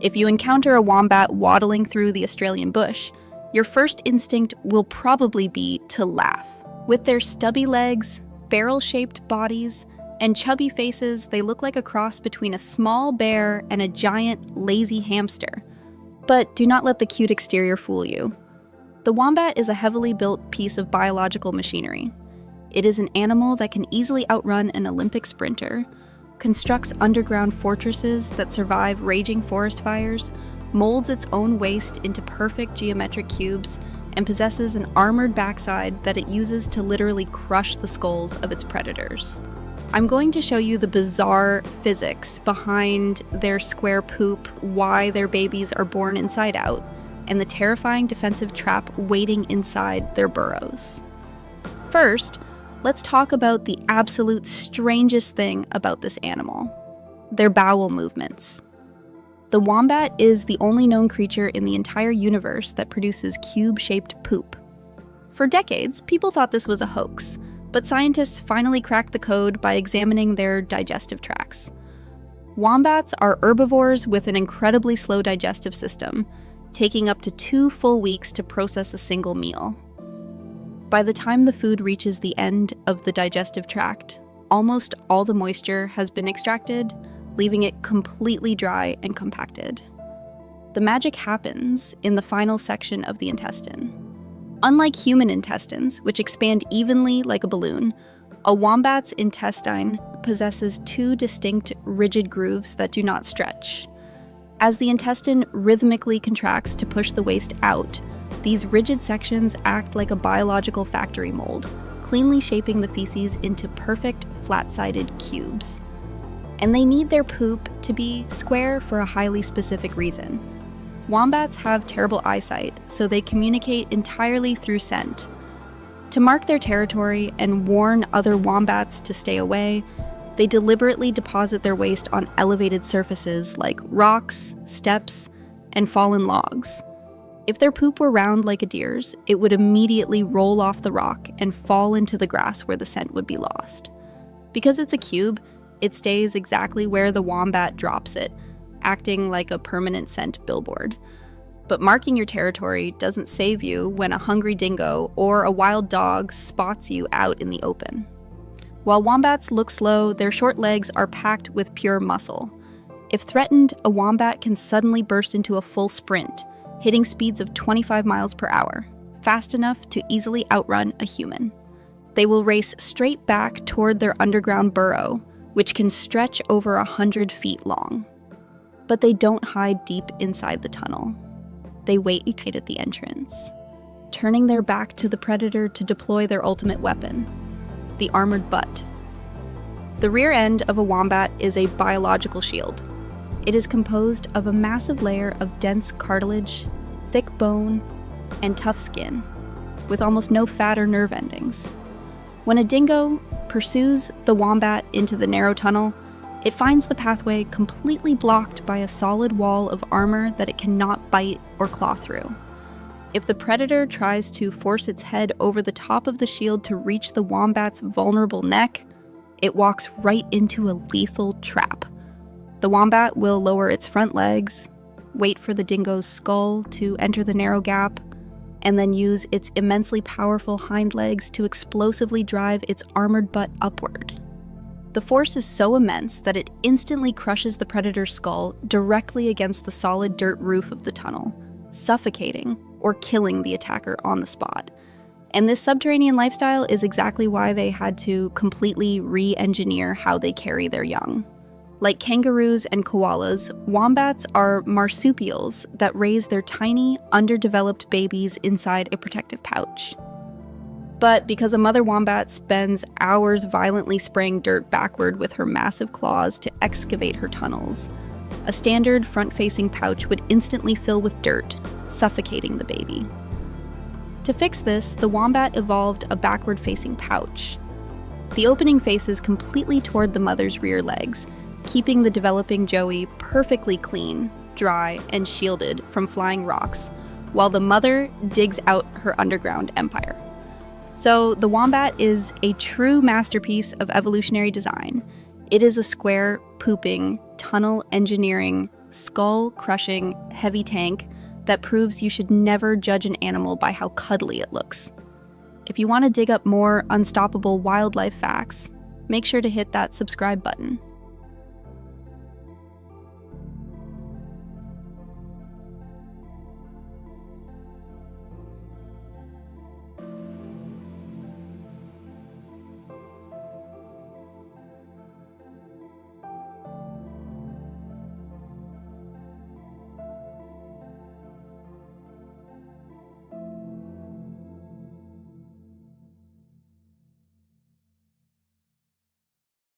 If you encounter a wombat waddling through the Australian bush, your first instinct will probably be to laugh. With their stubby legs, barrel-shaped bodies, and chubby faces, they look like a cross between a small bear and a giant, lazy hamster. But do not let the cute exterior fool you. The wombat is a heavily built piece of biological machinery. It is an animal that can easily outrun an Olympic sprinter, constructs underground fortresses that survive raging forest fires, molds its own waste into perfect geometric cubes, and possesses an armored backside that it uses to literally crush the skulls of its predators. I'm going to show you the bizarre physics behind their square poop, why their babies are born inside out, and the terrifying defensive trap waiting inside their burrows. First, let's talk about the absolute strangest thing about this animal: their bowel movements. The wombat is the only known creature in the entire universe that produces cube-shaped poop. For decades, people thought this was a hoax, but scientists finally cracked the code by examining their digestive tracts. Wombats are herbivores with an incredibly slow digestive system, taking up to 2 full weeks to process a single meal. By the time the food reaches the end of the digestive tract, almost all the moisture has been extracted, leaving it completely dry and compacted. The magic happens in the final section of the intestine. Unlike human intestines, which expand evenly like a balloon, a wombat's intestine possesses 2 distinct rigid grooves that do not stretch. As the intestine rhythmically contracts to push the waste out, these rigid sections act like a biological factory mold, cleanly shaping the feces into perfect flat-sided cubes. And they need their poop to be square for a highly specific reason. Wombats have terrible eyesight, so they communicate entirely through scent. To mark their territory and warn other wombats to stay away, they deliberately deposit their waste on elevated surfaces like rocks, steps, and fallen logs. If their poop were round like a deer's, it would immediately roll off the rock and fall into the grass where the scent would be lost. Because it's a cube, it stays exactly where the wombat drops it, acting like a permanent scent billboard. But marking your territory doesn't save you when a hungry dingo or a wild dog spots you out in the open. While wombats look slow, their short legs are packed with pure muscle. If threatened, a wombat can suddenly burst into a full sprint, hitting speeds of 25 miles per hour, fast enough to easily outrun a human. They will race straight back toward their underground burrow, which can stretch over 100 feet long. But they don't hide deep inside the tunnel. They wait tight at the entrance, turning their back to the predator to deploy their ultimate weapon, the armored butt. The rear end of a wombat is a biological shield. It is composed of a massive layer of dense cartilage, thick bone, and tough skin, with almost no fat or nerve endings. When a dingo pursues the wombat into the narrow tunnel, it finds the pathway completely blocked by a solid wall of armor that it cannot bite or claw through. If the predator tries to force its head over the top of the shield to reach the wombat's vulnerable neck, it walks right into a lethal trap. The wombat will lower its front legs, wait for the dingo's skull to enter the narrow gap, and then use its immensely powerful hind legs to explosively drive its armored butt upward. The force is so immense that it instantly crushes the predator's skull directly against the solid dirt roof of the tunnel, suffocating or killing the attacker on the spot. And this subterranean lifestyle is exactly why they had to completely re-engineer how they carry their young. Like kangaroos and koalas, wombats are marsupials that raise their tiny, underdeveloped babies inside a protective pouch. But because a mother wombat spends hours violently spraying dirt backward with her massive claws to excavate her tunnels, a standard front-facing pouch would instantly fill with dirt, suffocating the baby. To fix this, the wombat evolved a backward-facing pouch. The opening faces completely toward the mother's rear legs, keeping the developing joey perfectly clean, dry, and shielded from flying rocks, while the mother digs out her underground empire. So the wombat is a true masterpiece of evolutionary design. It is a square, pooping, tunnel engineering skull-crushing, heavy tank that proves you should never judge an animal by how cuddly it looks. If you want to dig up more unstoppable wildlife facts, make sure to hit that subscribe button.